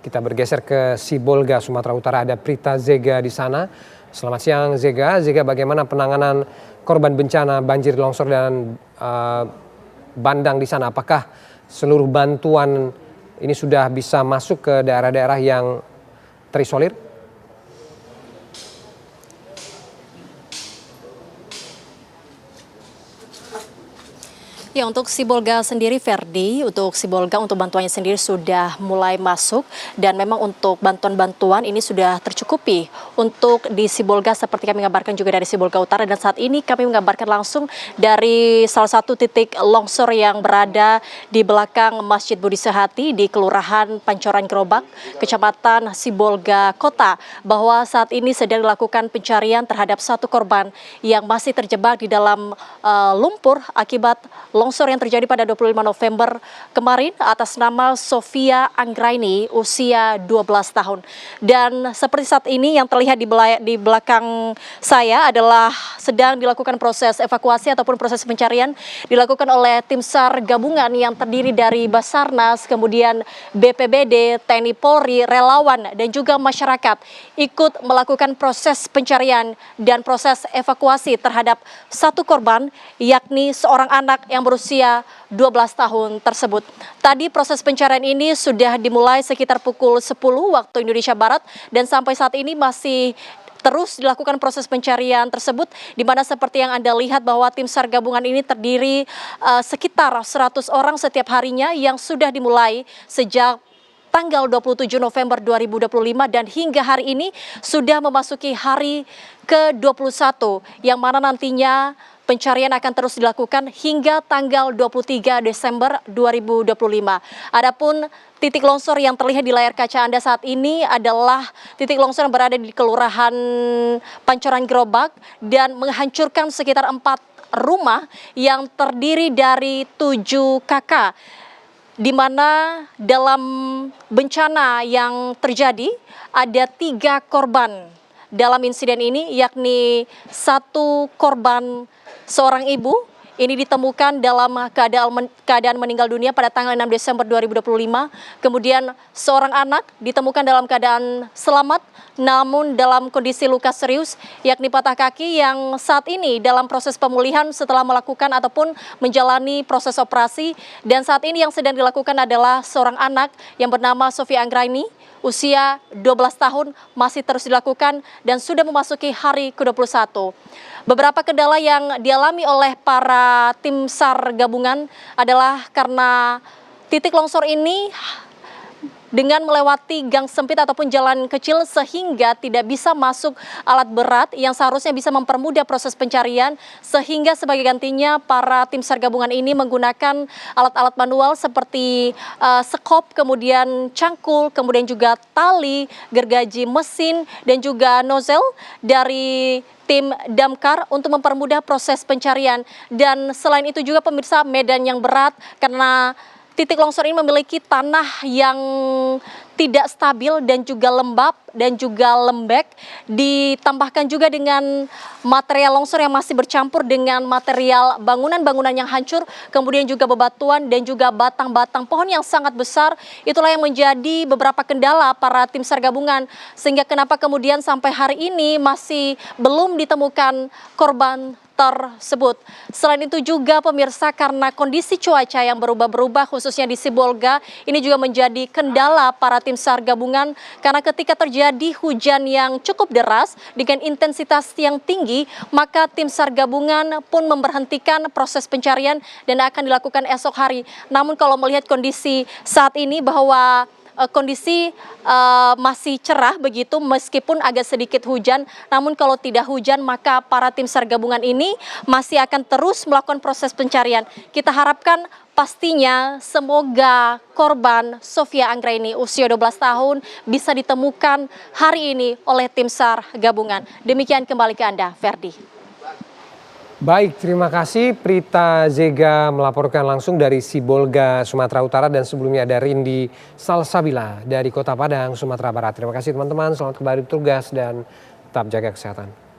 Kita bergeser ke Sibolga, Sumatera Utara. Ada Prita Zega di sana. Selamat siang Zega. Zega, bagaimana penanganan korban bencana banjir, longsor dan bandang di sana? Apakah seluruh bantuan ini sudah bisa masuk ke daerah-daerah yang terisolir? Ya, untuk Sibolga sendiri, Ferdi, untuk Sibolga untuk bantuannya sendiri sudah mulai masuk dan memang untuk bantuan-bantuan ini sudah tercukupi untuk di Sibolga seperti kami ngabarkan juga dari Sibolga Utara, dan saat ini kami mengabarkan langsung dari salah satu titik longsor yang berada di belakang Masjid Budi Sehati di Kelurahan Pancoran Gerobak, Kecamatan Sibolga Kota, bahwa saat ini sedang dilakukan pencarian terhadap satu korban yang masih terjebak di dalam lumpur akibat longsor yang terjadi pada 25 November kemarin atas nama Sofia Anggraini, usia 12 tahun. Dan seperti saat ini yang terlihat di belakang saya adalah sedang dilakukan proses evakuasi ataupun proses pencarian dilakukan oleh tim SAR gabungan yang terdiri dari Basarnas, kemudian BPBD, TNI Polri, relawan, dan juga masyarakat ikut melakukan proses pencarian dan proses evakuasi terhadap satu korban, yakni seorang anak yang berusia 12 tahun tersebut. Tadi proses pencarian ini sudah dimulai sekitar pukul 10 waktu Indonesia Barat dan sampai saat ini masih terus dilakukan proses pencarian tersebut, di mana seperti yang Anda lihat bahwa tim SAR gabungan ini terdiri sekitar 100 orang setiap harinya yang sudah dimulai sejak tanggal 27 November 2025 dan hingga hari ini sudah memasuki hari ke-21 yang mana nantinya pencarian akan terus dilakukan hingga tanggal 23 Desember 2025. Adapun titik longsor yang terlihat di layar kaca Anda saat ini adalah titik longsor yang berada di Kelurahan Pancoran Gerobak dan menghancurkan sekitar 4 rumah yang terdiri dari 7 kakak, di mana dalam bencana yang terjadi ada 3 korban dalam insiden ini, yakni satu korban seorang ibu ini ditemukan dalam keadaan meninggal dunia pada tanggal 6 Desember 2025. Kemudian seorang anak ditemukan dalam keadaan selamat namun dalam kondisi luka serius, yakni patah kaki yang saat ini dalam proses pemulihan setelah melakukan ataupun menjalani proses operasi. Dan saat ini yang sedang dilakukan adalah seorang anak yang bernama Sofia Anggraini, usia 12 tahun, masih terus dilakukan dan sudah memasuki hari ke-21. Beberapa kendala yang dialami oleh para tim SAR gabungan adalah karena titik longsor ini dengan melewati gang sempit ataupun jalan kecil sehingga tidak bisa masuk alat berat yang seharusnya bisa mempermudah proses pencarian, sehingga sebagai gantinya para tim SAR gabungan ini menggunakan alat-alat manual seperti sekop, kemudian cangkul, kemudian juga tali, gergaji mesin, dan juga nozzle dari tim damkar untuk mempermudah proses pencarian. Dan selain itu juga pemirsa, medan yang berat karena titik longsor ini memiliki tanah yang tidak stabil dan juga lembab dan juga lembek, ditambahkan juga dengan material longsor yang masih bercampur dengan material bangunan-bangunan yang hancur, kemudian juga bebatuan dan juga batang-batang pohon yang sangat besar. Itulah yang menjadi beberapa kendala para tim SAR gabungan, sehingga kenapa kemudian sampai hari ini masih belum ditemukan korban tersebut. Selain itu juga pemirsa, karena kondisi cuaca yang berubah-berubah khususnya di Sibolga, ini juga menjadi kendala para tim SAR gabungan karena ketika terjadi hujan yang cukup deras dengan intensitas yang tinggi, maka tim SAR gabungan pun memberhentikan proses pencarian dan akan dilakukan esok hari. Namun kalau melihat kondisi saat ini bahwa kondisi masih cerah begitu meskipun agak sedikit hujan, namun kalau tidak hujan maka para tim SAR gabungan ini masih akan terus melakukan proses pencarian. Kita harapkan pastinya semoga korban Sofia Anggraini usia 12 tahun bisa ditemukan hari ini oleh tim SAR gabungan. Demikian, kembali ke Anda, Ferdi. Baik, terima kasih Prita Zega melaporkan langsung dari Sibolga, Sumatera Utara, dan sebelumnya ada Rindi Salsabila dari Kota Padang, Sumatera Barat. Terima kasih teman-teman, selamat kembali bertugas dan tetap jaga kesehatan.